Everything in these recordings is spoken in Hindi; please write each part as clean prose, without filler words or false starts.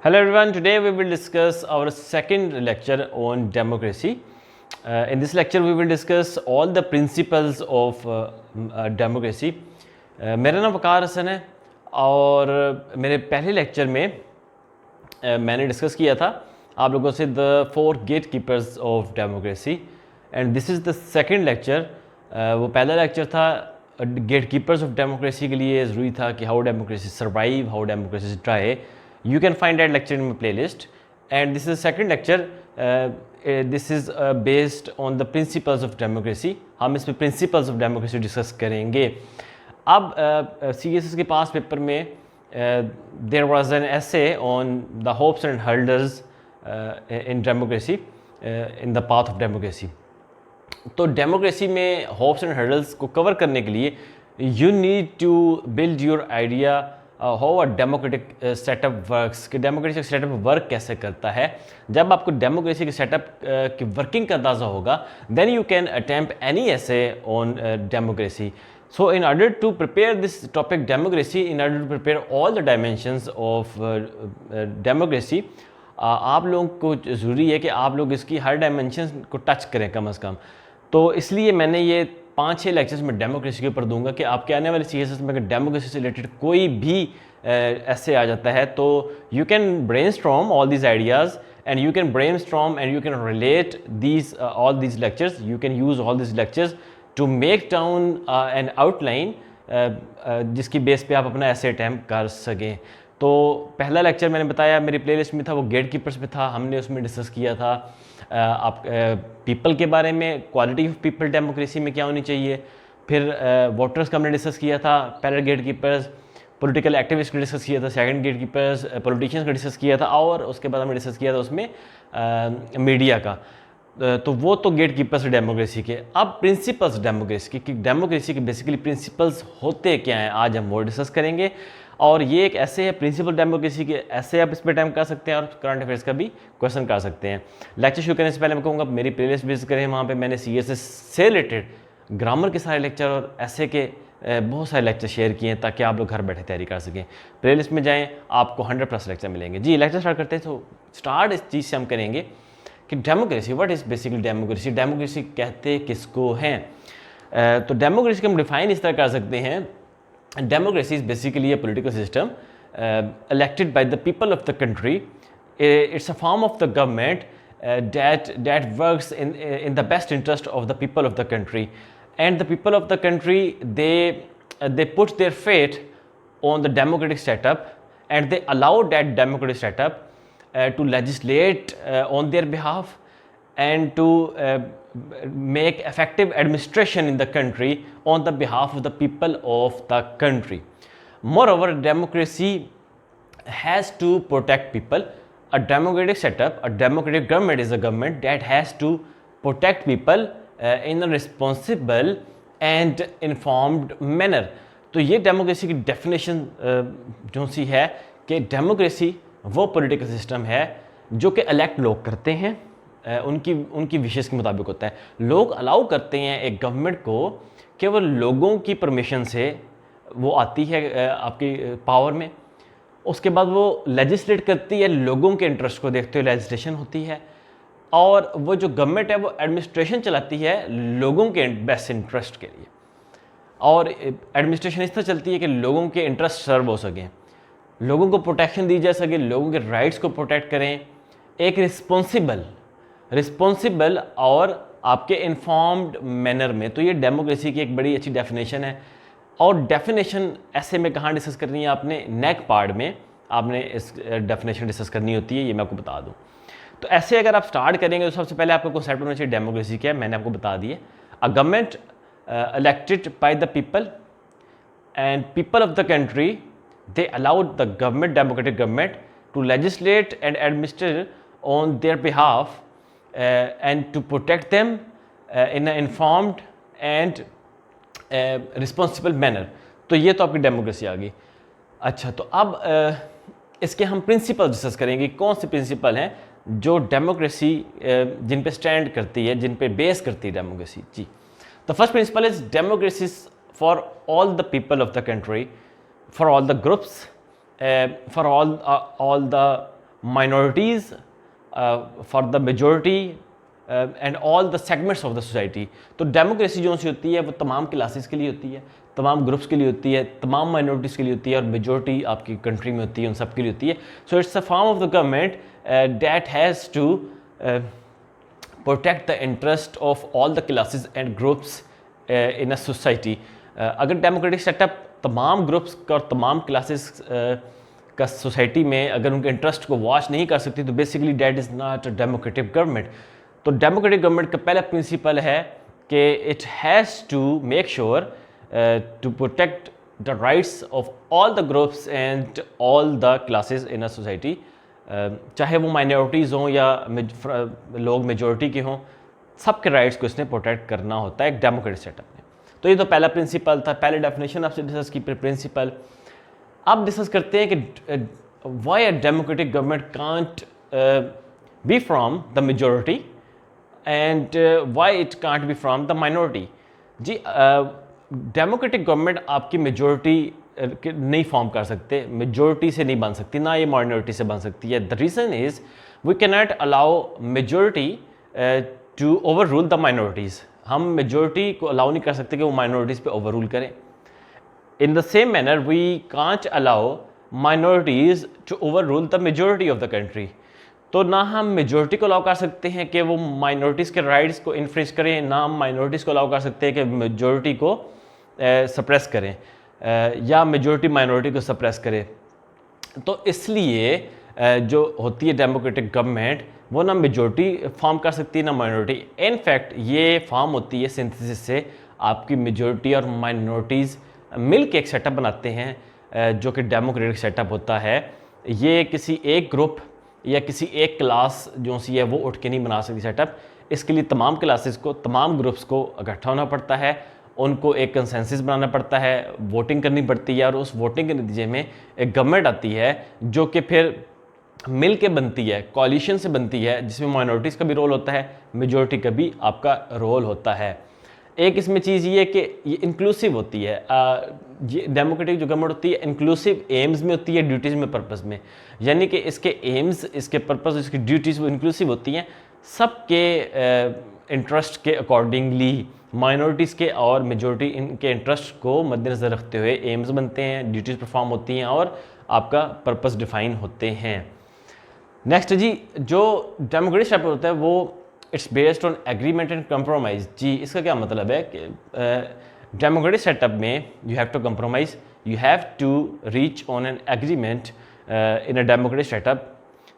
Hello everyone, today we will discuss our second lecture on democracy. In this lecture we will discuss all the principles of democracy. मेरा नाम वकार हसन है और मेरे पहले लेक्चर में मैंने डिस्कस किया था आप लोगों से the 4 gatekeepers of democracy and this is the second lecture. वो पहला लेक्चर था गेट कीपर्स ऑफ डेमोक्रेसी के लिए ज़रूरी था कि how democracy survive, how democracy try. You can find that lecture in my playlist, and this is the second lecture. This is based on the principles of democracy. हम इसमें principles of democracy discuss करेंगे. अब CSS के पास पेपर में there was an essay on the hopes and hurdles in democracy, in the path of democracy. तो डेमोक्रेसी में होप्स एंड हर्डल्स को कवर करने के लिए you need to build your idea how a democratic setup works कि डेमोक्रेटिक सेटअप वर्क कैसे करता है. जब आपको डेमोक्रेसी के सेटअप की वर्किंग का अंदाज़ा होगा then you can attempt any essay on democracy. So in order to prepare this topic democracy, in order to prepare all the dimensions of democracy, आप लोगों को ज़रूरी है कि आप लोग इसकी हर डायमेंशन को टच करें कम अज़ कम. तो इसलिए मैंने ये 5-6 लेक्चर्स में डेमोक्रेसी के ऊपर दूंगा कि आपके आने वाले CSS में अगर डेमोक्रेसी से रिलेटेड कोई भी ऐसे आ जाता है तो you can brainstorm all these ideas and you can brainstorm and you can relate these all these lectures. You can use all these lectures to make down an outline जिसकी बेस पे आप अपना ऐसे अटैम्प्ट कर सकें. तो पहला लेक्चर मैंने बताया मेरी प्लेलिस्ट में था, वो गेट कीपर्स में था. हमने उसमें डिस्कस किया था आप पीपल के बारे में, क्वालिटी ऑफ पीपल डेमोक्रेसी में क्या होनी चाहिए. फिर वोटर्स का हमने डिस्कस किया था, पहले गेट कीपर्स. पॉलिटिकल एक्टिविस्ट का डिस्कस किया था, सेकंड गेट कीपर्स. पॉलिटिशियंस का डिस्कस किया था और उसके बाद हमने डिस्कस किया था उसमें मीडिया का. तो वो तो गेट कीपर्स डेमोक्रेसी के. अब प्रिंसिपल्स डेमोक्रेसी की, डेमोक्रेसी के बेसिकली प्रिंसिपल्स होते क्या हैं, आज हम वो डिस्कस करेंगे. और ये एक ऐसे है प्रिंसिपल डेमोक्रेसी के, ऐसे आप इस पर टाइम कर सकते हैं और करंट अफेयर्स का भी क्वेश्चन कर सकते हैं. लेक्चर शुरू करने से पहले मैं कहूँगा मेरी प्लेलिस्ट विजिट करें, वहाँ पे मैंने CSS से रिलेटेड ग्रामर के सारे लेक्चर और ऐसे के बहुत सारे लेक्चर शेयर किए हैं ताकि आप लोग घर बैठे तैयारी कर सकें. प्लेलिस्ट में जाएँ, आपको 100+ लेक्चर मिलेंगे. जी लेक्चर स्टार्ट करते हैं. तो स्टार्ट इस चीज़ से हम करेंगे कि democracy, what is basically democracy, democracy कहते किसको हैं. तो डेमोक्रेसी को हम डिफाइन इस तरह कर सकते हैं. Democracy is basically a political system elected by the people of the country. It's a form of the government that works in the best interest of the people of the country, and the people of the country they put their faith on the democratic setup, and they allow that democratic setup to legislate on their behalf and to make effective administration in the country on the behalf of the people of the country. Moreover, democracy has to protect people. A democratic setup, a democratic government is a government that has to protect people in a responsible and informed manner. तो ये डेमोक्रेसी की डेफिनेशन जो सी है कि डेमोक्रेसी वो पॉलिटिकल सिस्टम है जो कि इलेक्ट लोग करते हैं, उनकी विशेष के मुताबिक होता है. लोग अलाउ करते हैं एक गवर्नमेंट को कि वो लोगों की परमिशन से वो आती है आपकी पावर में. उसके बाद वो लेजिस्लेट करती है, लोगों के इंटरेस्ट को देखते हुए लेजिस्लेशन होती है. और वो जो गवर्नमेंट है वो एडमिनिस्ट्रेशन चलाती है लोगों के बेस्ट इंटरेस्ट के लिए. और एडमिनिस्ट्रेशन इस तरह चलती है कि लोगों के इंटरेस्ट सर्व हो सकें, लोगों को प्रोटेक्शन दी जा सके, लोगों के राइट्स को प्रोटेक्ट करें एक रिस्पॉन्सिबल और आपके इन्फॉर्म्ड मैनर में. तो ये डेमोक्रेसी की एक बड़ी अच्छी डेफिनेशन है. और डेफिनेशन ऐसे में कहाँ डिस्कस करनी है, आपने नेक पार्ट में आपने इस डेफिनेशन डिस्कस करनी होती है, ये मैं आपको बता दूँ. तो ऐसे अगर आप स्टार्ट करेंगे तो सबसे पहले आपको कॉन्सेप्ट होना चाहिए डेमोक्रेसी क्या है, मैंने आपको बता दिए. A government elected by the people and people of the country they allowed the government, democratic government, to legislate and administer on their behalf and to protect them in an informed and responsible manner. तो ये तो आपकी डेमोक्रेसी आ गई. अच्छा, तो अब इसके हम प्रिंसिपल डिस्कस करेंगे. कौन से प्रिंसिपल हैं जो डेमोक्रेसी जिन पे स्टैंड करती है, जिन पे बेस करती है डेमोक्रेसी. जी, the first principle is democracy for all the people of the country, for all the groups, for all the minorities for the majority and all the segments of the society. तो डेमोक्रेसी जो सी होती है वो तमाम क्लासेस के लिए होती है, तमाम ग्रुप्स के लिए होती है, तमाम माइनॉरिटीज़ के लिए होती है, और मेजोरिटी आपकी कंट्री में होती है, उन सब के लिए होती है। So it's a form of the government that has to protect the interest of all the classes and groups in a society. अगर डेमोक्रेटिक सेटअप तमाम ग्रुप्स का और तमाम क्लासेस का सोसाइटी में अगर उनके इंटरेस्ट को वॉच नहीं कर सकती, तो basically that is not a democratic government. तो डेमोक्रेटिक गवर्नमेंट का पहला प्रिंसिपल है कि it has to make sure to protect the rights of all the groups and all the classes in a society, चाहे वो माइनॉरिटीज़ हों या लोग मेजॉरिटी के हों, सबके राइट्स को इसने प्रोटेक्ट करना होता है एक डेमोक्रेटिक सेटअप में। तो ये तो पहला प्रिंसिपल था, पहले डेफिनेशन आपसे डिस्कस की प्रिंसिपल। अब डिस्कस करते हैं कि why a democratic government can't be from the majority and why it can't be from the minority. जी, डेमोक्रेटिक गवर्नमेंट आपकी मेजॉरिटी नहीं फॉर्म कर सकते, मेजॉरिटी से नहीं बन सकती, ना ये माइनॉरिटी से बन सकती है। The reason is we can not allow majority to overrule the minorities. हम मेजॉरिटी को अलाउ नहीं कर सकते कि वो माइनॉरिटीज़ पे ओवर रूल करें। In the same manner we can't allow minorities to overrule the majority of the country. तो ना हम मेजॉरिटी को अलाउ कर सकते हैं कि वो माइनॉरिटीज़ के राइट्स को इन्फ्रिंज करें, ना हम माइनॉरिटीज़ को अलाउ कर सकते हैं कि मेजॉरिटी को सप्रेस करें या मेजॉरिटी माइनॉरिटी को सप्रेस करे। तो इसलिए जो होती है डेमोक्रेटिक गवर्नमेंट, वो ना मेजॉरिटी फॉर्म कर सकती है ना माइनॉरिटी। इनफैक्ट ये फॉर्म होती है सिंथेसिस से, आपकी मेजॉरिटी और माइनॉरिटीज़ मिल के एक सेटअप बनाते हैं जो कि डेमोक्रेटिक सेटअप होता है। ये किसी एक ग्रुप या किसी एक क्लास जो सी है वो उठ के नहीं बना सकती सेटअप। इसके लिए तमाम क्लासेस को, तमाम ग्रुप्स को इकट्ठा होना पड़ता है, उनको एक कंसेंसस बनाना पड़ता है, वोटिंग करनी पड़ती है, और उस वोटिंग के नतीजे में एक गवर्नमेंट आती है जो कि फिर मिल के बनती है, कोalition से बनती है, जिसमें माइनॉरिटीज़ का भी रोल होता है, मेजॉरिटी का भी आपका रोल होता है। एक इसमें चीज़ ये कि ये इंक्लूसिव होती है। ये डेमोक्रेटिक जो गवर्नमेंट होती है इंक्लूसिव एम्स में होती है, ड्यूटीज़ में, पर्पस में। यानी कि इसके एम्स, इसके पर्पस, इसकी ड्यूटीज़ वो इंक्लूसिव होती हैं, सबके इंटरेस्ट के अकॉर्डिंगली, माइनॉरिटीज़ के और मेजॉरिटी इनके इंटरेस्ट को मद्देनज़र रखते हुए एम्स बनते हैं, ड्यूटीज़ परफॉर्म होती हैं और आपका पर्पस डिफाइन होते हैं। नेक्स्ट जी, जो डेमोक्रेटिक सेटअप होता है वो it's based on agreement and compromise. जी, इसका क्या मतलब है कि डेमोक्रेटिक सेटअप में you have to compromise, you have to reach on an agreement in a democratic setup,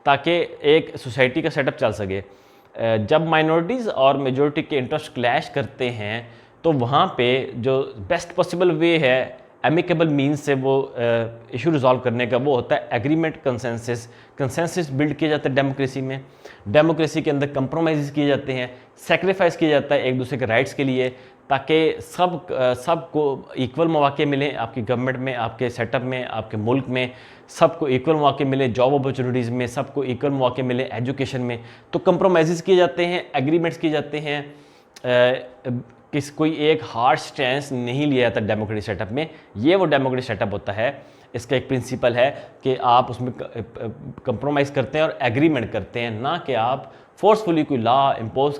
ताकि एक सोसाइटी का सेटअप चल सके। जब माइनॉरिटीज़ और मेजॉरिटी के इंटरेस्ट क्लैश करते हैं तो वहाँ पे जो बेस्ट पॉसिबल वे है एमिकेबल मीन्स से वो इशू रिजॉल्व करने का, वो होता है एग्रीमेंट, कंसेंसस। कंसेंसस बिल्ड किया जाता है डेमोक्रेसी में। डेमोक्रेसी के अंदर कंप्रोमाइज़ किए जाते हैं, सेक्रीफाइस किया जाता है एक दूसरे के राइट्स के लिए, ताकि सबको इक्वल मौके मिलें आपकी गवर्नमेंट में, आपके सेटअप में, आपके मुल्क में सबको इक्वल मौके मिले, जॉब अपॉर्चुनिटीज़ में सबको इक्वल मौके मिले, एजुकेशन में। तो कंप्रोमाइज़ किए जाते हैं, एग्रीमेंट्स किए जाते हैं, कोई एक हार्ड स्टैंस नहीं लिया जाता डेमोक्रेटिक सेटअप में। ये वो डेमोक्रेटिक सेटअप होता है। इसका एक प्रिंसिपल है कि आप उसमें कंप्रोमाइज़ करते हैं और एग्रीमेंट करते हैं, ना कि आप फोर्सफुली कोई लॉ इम्पोज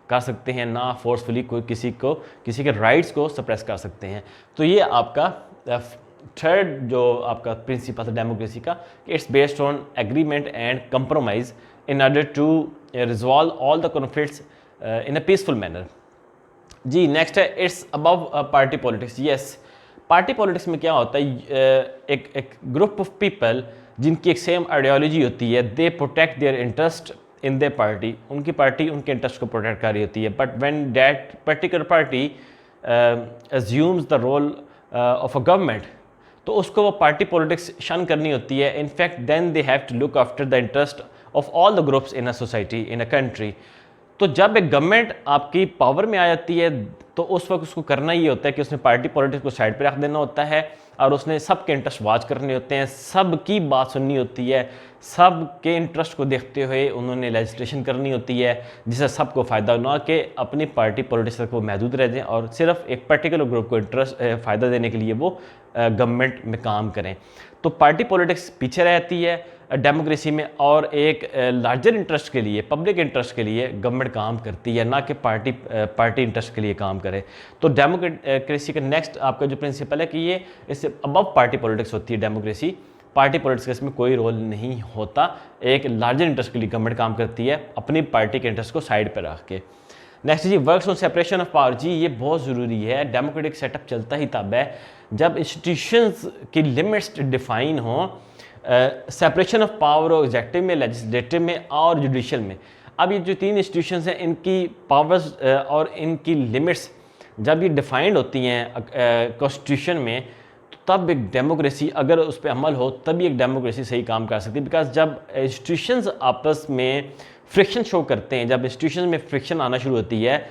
कर सकते हैं, ना फोर्सफुली कोई किसी के राइट्स को सप्रेस कर सकते हैं। तो ये आपका थर्ड जो आपका प्रिंसिपल है डेमोक्रेसी का, कि it's based on agreement and compromise in order to resolve all the conflicts in a peaceful manner. जी, नेक्स्ट है it's above party politics. Yes, party politics में क्या होता है, एक ग्रुप ऑफ पीपल जिनकी एक सेम आइडियोलॉजी होती है, they protect their interest in their party. उनकी पार्टी उनके इंटरेस्ट को प्रोटेक्ट कर रही होती है, but when that particular party assumes the role of a government, तो उसको वो पार्टी पॉलिटिक्स शन करनी होती है। In fact then they have to look after the interest of all the groups in a society, in a country. तो जब एक गवर्नमेंट आपकी पावर में आ जाती है तो उस वक्त उसको करना ये होता है कि उसने पार्टी पॉलिटिक्स को साइड पे रख देना होता है और उसने सबके इंटरेस्ट वॉच करने होते हैं, सबकी बात सुननी होती है, सबके इंटरेस्ट को देखते हुए उन्होंने लेजिस्लेशन करनी होती है जिससे सबको फ़ायदा, ना कि अपनी पार्टी पॉलिटिक्स तक वो महदूद रह जाएं और सिर्फ एक पर्टिकुलर ग्रुप को फ़ायदा देने के लिए वो गवर्नमेंट में काम करें। तो पार्टी पॉलिटिक्स पीछे रहती है, डेमोक्रेसी में और एक लार्जर इंटरेस्ट के लिए, पब्लिक इंटरेस्ट के लिए गवर्नमेंट काम करती है, ना कि पार्टी इंटरेस्ट के लिए काम करे। तो डेमोक्रेसी का नेक्स्ट आपका जो प्रिंसिपल है कि ये इससे अबव पार्टी पॉलिटिक्स होती है डेमोक्रेसी। पार्टी पॉलिटिक्स का इसमें कोई रोल नहीं होता, एक लार्जर इंटरेस्ट के लिए गवर्नमेंट काम करती है अपनी पार्टी के इंटरेस्ट को साइड पर रख के। नेक्स्ट जी, works on separation of power. जी ये बहुत ज़रूरी है। डेमोक्रेटिक सेटअप चलता ही तब है जब इंस्टीट्यूशंस की लिमिट्स डिफाइन हो, सेपरेशन ऑफ पावर हो एग्जेक्टिव में, लेजिस्लेटिव में और जुडिशियल में। अब ये जो तीन इंस्टीट्यूशंस हैं इनकी पावर्स और इनकी लिमिट्स जब ये डिफाइंड होती हैं कॉन्स्टिट्यूशन में, तब एक डेमोक्रेसी अगर उस पर अमल हो तभी एक डेमोक्रेसी सही काम कर सकती है। बिकॉज जब इंस्टीट्यूशंस आपस में फ्रिक्शन शो करते हैं, जब इंस्टीट्यूशंस में फ्रिक्शन आना शुरू होती है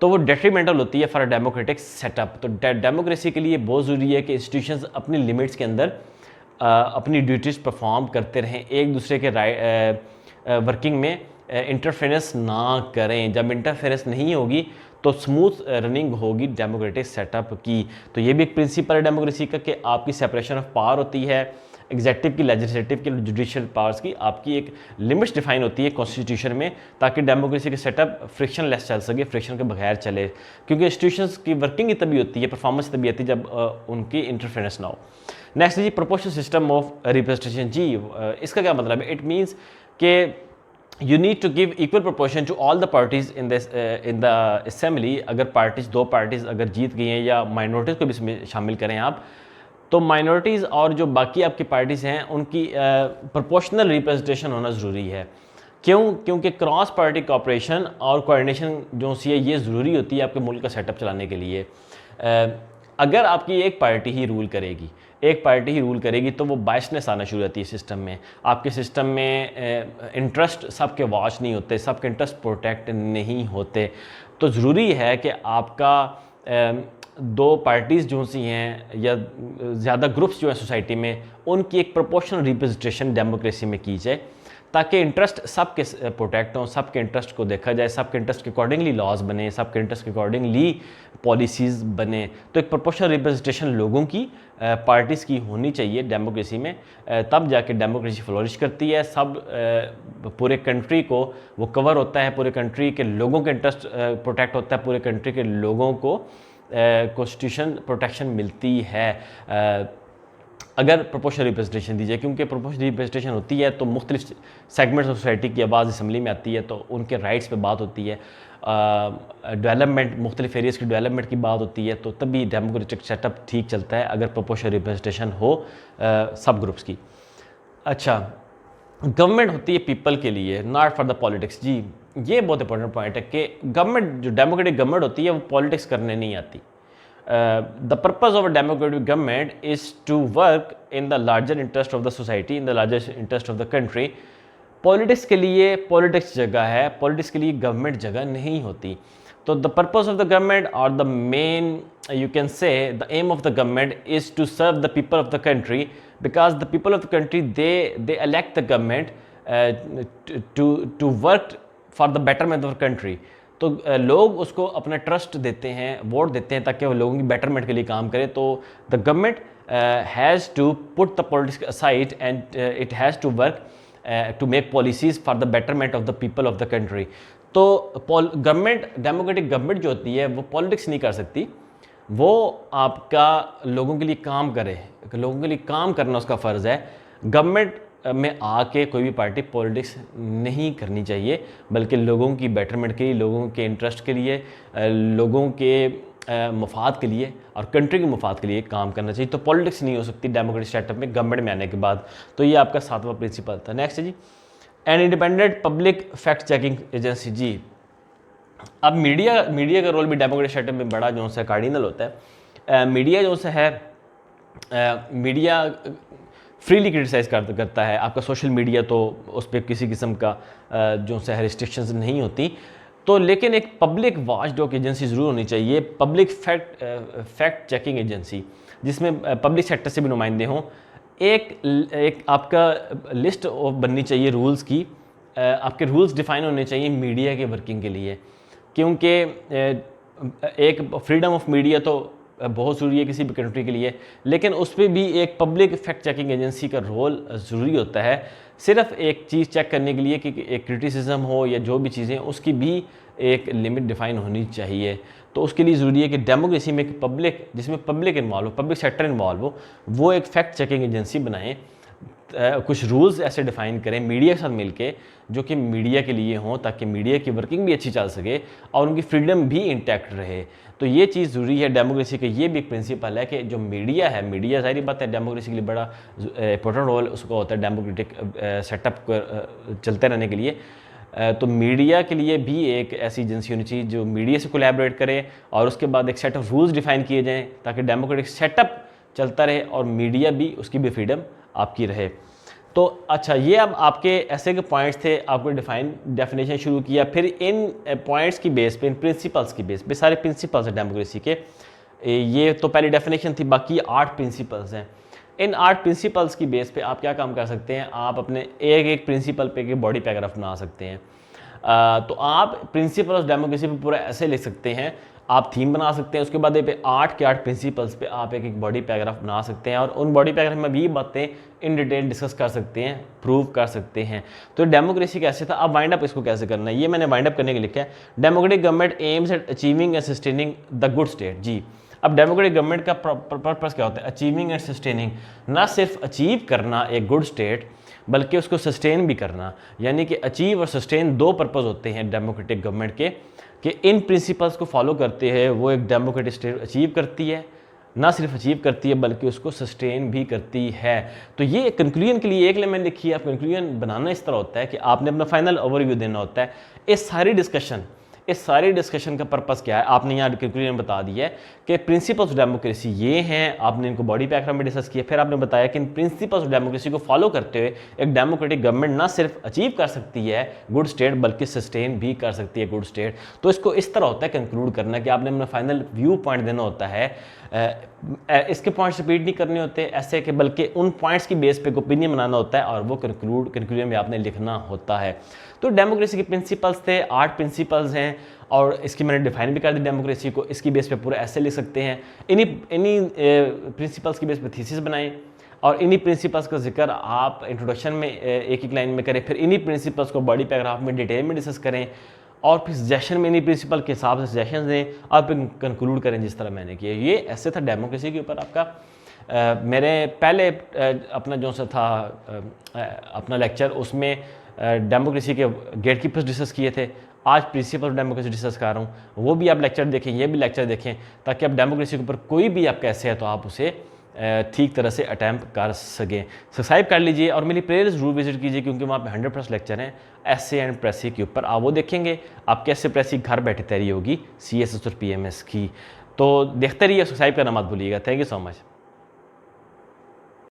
तो वो डेट्रीमेंटल होती है फॉर डेमोक्रेटिक सेटअप। तो डेमोक्रेसी के लिए बहुत ज़रूरी है कि इंस्टीट्यूशंस अपनी लिमिट्स के अंदर अपनी ड्यूटीज़ परफॉर्म करते रहें, एक दूसरे के वर्किंग में इंटरफेरेंस ना करें। जब इंटरफेरेंस नहीं होगी तो स्मूथ रनिंग होगी डेमोक्रेटिक सेटअप की। तो ये भी एक प्रिंसिपल है डेमोक्रेसी का कि आपकी सेपरेशन ऑफ पावर होती है, एग्जेक्टिव की, लेजिस्लेटिव की, जुडिशियल पावर्स की आपकी एक लिमिट्स डिफाइन होती है कॉन्स्टिट्यूशन में, ताकि डेमोक्रेसी के सेटअप फ्रिक्शन लेस चल सके, फ्रिक्शन के बगैर चले। क्योंकि इंस्टीट्यूशंस की वर्किंग ही तभी होती है, परफॉर्मेंस तभी आती है जब उनकी इंटरफेरेंस ना हो। नेक्स्ट जी, प्रोपोर्शनल सिस्टम ऑफ रिप्रेजेंटेशन। जी इसका क्या मतलब है? इट मीन्स कि you need to give equal proportion to all the parties in the assembly। अगर पार्टीज, दो पार्टीज अगर जीत गई हैं या माइनॉरिटीज़ को भी इसमें शामिल करें आप, तो माइनॉरिटीज़ और जो बाकी आपकी पार्टीज़ हैं उनकी प्रोपोर्शनल रिप्रेजेंटेशन होना ज़रूरी है। क्यों? क्योंकि क्रॉस पार्टी कोऑपरेशन और कोऑर्डिनेशन जो सी है ये ज़रूरी होती है आपके मुल्क का सेटअप चलाने के लिए। अगर आपकी एक पार्टी ही रूल करेगी तो वो बायसनेस आना शुरू होती है सिस्टम में। आपके सिस्टम में इंटरेस्ट सबके वॉच नहीं होते, सबके इंटरेस्ट प्रोटेक्ट नहीं होते। तो ज़रूरी है कि आपका दो पार्टीज़ जो सी हैं या ज़्यादा ग्रुप्स जो हैं सोसाइटी में, उनकी एक प्रोपोर्शनल रिप्रेजेंटेशन डेमोक्रेसी में की जाए, ताकि इंटरेस्ट सबके प्रोटेक्ट हों, सबके इंटरेस्ट को देखा जाए, सबके इंटरेस्ट के अकॉर्डिंगली लॉज बने, सबके इंटरेस्ट के अकॉर्डिंगली पॉलिसीज़ बने। तो एक प्रोपोर्शनल रिप्रेजेंटेशन लोगों की, पार्टीज़ की होनी चाहिए डेमोक्रेसी में, तब जाके डेमोक्रेसी फ्लोरिश करती है। सब पूरे कंट्री को वो कवर होता है, पूरे कंट्री के लोगों के इंटरेस्ट प्रोटेक्ट होता है, पूरे कंट्री के लोगों को कॉन्स्टिट्यूशन प्रोटेक्शन मिलती है अगर प्रोपोर्शनल रिप्रेजेंटेशन दी जाए। क्योंकि प्रोपोर्शनल रिप्रेजेंटेशन होती है तो मुख्तलिफ सेगमेंट्स ऑफ सोसाइटी की आवाज़ असम्बली में आती है, तो उनके राइट्स पे बात होती है, डेवलपमेंट, मुख्तलिफ एरियाज़ की डेवलपमेंट की बात होती है। तो तभी डेमोक्रेटिक सेटअप ठीक चलता है अगर प्रोपोर्शनल रिप्रेजेंटेशन हो सब ग्रुप्स की। अच्छा, गवर्नमेंट होती है पीपल के लिए, नॉट फॉर द पॉलिटिक्स। जी ये बहुत इंपॉर्टेंट पॉइंट है कि गवर्नमेंट, जो डेमोक्रेटिक गवर्नमेंट होती है वो पॉलिटिक्स करने नहीं आती। The purpose of a democratic government is to work in the larger interest of the society, in the larger interest of the country। Politics के लिए पॉलिटिक्स जगह है, पॉलिटिक्स के लिए गवर्नमेंट जगह नहीं होती। तो the purpose of the government और the main, you can say the aim of the government is to serve the people of the country, because the people of the country they elect the government to work for the betterment of the country. तो लोग उसको अपना ट्रस्ट देते हैं, वोट देते हैं ताकि वो लोगों की बेटरमेंट के लिए काम करे। तो the government has to put the politics aside and it has to work to make policies for the betterment of the people of the country. तो गवर्नमेंट, डेमोक्रेटिक गवर्नमेंट जो होती है वो पॉलिटिक्स नहीं कर सकती, वो आपका लोगों के लिए काम करे, लोगों के लिए काम करना उसका फ़र्ज़ है। गवर्नमेंट में आके कोई भी पार्टी पॉलिटिक्स नहीं करनी चाहिए, बल्कि लोगों की बेटरमेंट के लिए, लोगों के इंटरेस्ट के लिए, लोगों के मफाद के लिए और कंट्री के मफाद के लिए काम करना चाहिए। तो पॉलिटिक्स नहीं हो सकती डेमोक्रेटिक सेटअप में गवर्नमेंट में आने के बाद। तो ये आपका 7वां प्रिंसिपल था। नेक्स्ट है जी, an independent public fact checking agency. जी अब मीडिया का रोल भी डेमोक्रेटिक सेटअप में बड़ा जो सा कार्डिनल होता है। मीडिया जो सा है, मीडिया फ्रीली क्रिटिसाइज़ करता है। आपका सोशल मीडिया तो उस पर किसी किस्म का जो सा रिस्ट्रिक्शंस नहीं होती। तो लेकिन एक पब्लिक वॉच डॉग एजेंसी ज़रूर होनी चाहिए, पब्लिक फैक्ट चेकिंग एजेंसी, जिसमें पब्लिक सेक्टर से भी नुमाइंदे हों। एक आपका लिस्ट बननी चाहिए रूल्स की, आपके रूल्स डिफ़ाइन होने चाहिए मीडिया के वर्किंग के लिए। क्योंकि एक फ्रीडम ऑफ मीडिया तो बहुत ज़रूरी है किसी भी कंट्री के लिए, लेकिन उस पर भी एक पब्लिक फैक्ट चेकिंग एजेंसी का रोल ज़रूरी होता है। सिर्फ एक चीज़ चेक करने के लिए कि एक क्रिटिसिज्म हो या जो भी चीज़ें, उसकी भी एक लिमिट डिफाइन होनी चाहिए। तो उसके लिए ज़रूरी है कि डेमोक्रेसी में एक पब्लिक, जिसमें पब्लिक इन्वॉल्व हो, पब्लिक सेक्टर इन्वॉल्व हो, वो एक फैक्ट चेकिंग एजेंसी बनाएं, कुछ रूल्स ऐसे डिफ़ाइन करें मीडिया के साथ मिलके, जो कि मीडिया के लिए हों, ताकि मीडिया की वर्किंग भी अच्छी चल सके और उनकी फ्रीडम भी इंटैक्ट रहे। तो ये चीज़ ज़रूरी है डेमोक्रेसी का। ये भी एक प्रिंसिपल है कि जो मीडिया है, मीडिया ज़ाहिर बात है डेमोक्रेसी के लिए बड़ा इंपॉर्टेंट रोल उसका होता है डेमोक्रेटिक सेटअप चलते रहने के लिए। तो मीडिया के लिए भी एक ऐसी एजेंसी होनी चाहिए जो मीडिया से कोलैबोरेट करे और उसके बाद एक सेट ऑफ रूल्स डिफाइन किए जाएँ ताकि डेमोक्रेटिक सेटअप चलता रहे और मीडिया भी, उसकी भी फ्रीडम आपकी रहे। तो अच्छा, ये अब आपके ऐसे के पॉइंट्स थे, आपको डेफिनेशन शुरू किया, फिर इन पॉइंट्स की बेस पे, इन प्रिंसिपल्स की बेस पे, सारे प्रिंसिपल्स हैं डेमोक्रेसी के। ये तो पहली डेफिनेशन थी, बाकी 8 प्रिंसिपल्स हैं। इन 8 प्रिंसिपल्स की बेस पे आप क्या काम कर सकते हैं, आप अपने एक प्रिंसिपल पे एक बॉडी पैराग्राफ बना सकते हैं। तो आप प्रिंसिपल ऑफ डेमोक्रेसी पे पूरा ऐसे लिख सकते हैं, आप थीम बना सकते हैं, उसके बाद पे 8 के 8 प्रिंसिपल्स पे आप एक बॉडी पैराग्राफ बना सकते हैं और उन बॉडी पैराग्राफ में भी बातें इन डिटेल डिस्कस कर सकते हैं, प्रूव कर सकते हैं। तो डेमोक्रेसी कैसे था, अब वाइंड अप इसको कैसे करना है, ये मैंने वाइंड अप करने के लिए लिखा है। Democratic government aims at achieving and sustaining the good state. जी, अब डेमोक्रेटिक गवर्नमेंट का पर्पस क्या होता है, अचीविंग एंड सस्टेनिंग, ना सिर्फ अचीव करना एक गुड स्टेट बल्कि उसको सस्टेन भी करना। यानी कि अचीव और सस्टेन 2 पर्पस होते हैं डेमोक्रेटिक गवर्नमेंट के, कि इन प्रिंसिपल्स को फॉलो करते हैं वो एक डेमोक्रेटिक स्टेट अचीव करती है, ना सिर्फ अचीव करती है बल्कि उसको सस्टेन भी करती है। तो ये कंक्लूजन के लिए एक लाइन मैंने लिखी है। आप कंक्लूजन बनाना इस तरह होता है कि आपने अपना फाइनल ओवरव्यू देना होता है। इस सारी डिस्कशन का पर्पस क्या है, आपने यहाँ कंक्लूजन बता दिया है कि प्रिंसिपल्स ऑफ डेमोक्रेसी ये हैं, आपने इनको बॉडी पैराग्राफ में डिस्कस किया, फिर आपने बताया कि इन प्रिंसिपल्स ऑफ डेमोक्रेसी को फॉलो करते हुए एक डेमोक्रेटिक गवर्नमेंट ना सिर्फ अचीव कर सकती है गुड स्टेट बल्कि सस्टेन भी कर सकती है गुड स्टेट। तो इसको इस तरह होता है कंक्लूड करना कि आपने अपना फाइनल व्यू पॉइंट देना होता है। इसके पॉइंट्स रिपीट नहीं करने होते ऐसे कि, बल्कि उन पॉइंट्स की बेस पे ओपिनियन बनाना होता है और वो कंक्लूजन में आपने लिखना होता है। तो डेमोक्रेसी के प्रिंसिपल्स थे, 8 प्रिंसिपल्स हैं और इसकी मैंने डिफाइन भी कर दी डेमोक्रेसी को। इसकी बेस पे पूरा ऐसे लिख सकते हैं। इन्हीं प्रिंसिपल्स की बेस पे थीसिस बनाएं और इन्हीं प्रिंसिपल्स का जिक्र आप इंट्रोडक्शन में एक लाइन में करें, फिर इन्हीं प्रिंसिपल्स को बॉडी पैराग्राफ में डिटेल में डिस्कस करें और फिर सजेशन में इन्हीं प्रिंसिपल के हिसाब से सजेशन दें और फिर कंक्लूड करें जिस तरह मैंने किया। ये ऐसे था डेमोक्रेसी के ऊपर आपका। मेरे पहले अपना जो सा था अपना लेक्चर, उसमें डेमोक्रेसी के गेट कीपर्स डिस्कस किए थे। आज प्रिंसिपल ऑफ डेमोक्रेसी डिस्कस कर रहा हूँ, वो भी आप लेक्चर देखें, ये भी लेक्चर देखें, ताकि आप डेमोक्रेसी के ऊपर कोई भी आपका ऐसे है तो आप उसे ठीक तरह से अटैम्प्ट कर सकें। सब्सक्राइब कर लीजिए और मेरी प्लेलिस्ट ज़रूर विजिट कीजिए, क्योंकि वहाँ पे 100% लेक्चर हैं एसए एंड प्रेसी के ऊपर। आप वो देखेंगे, आप कैसे प्रेसी घर बैठे तैयारी होगी CSS और PMS की। तो देखते रहिए, सब्सक्राइब करना मत भूलिएगा। Thank you so much.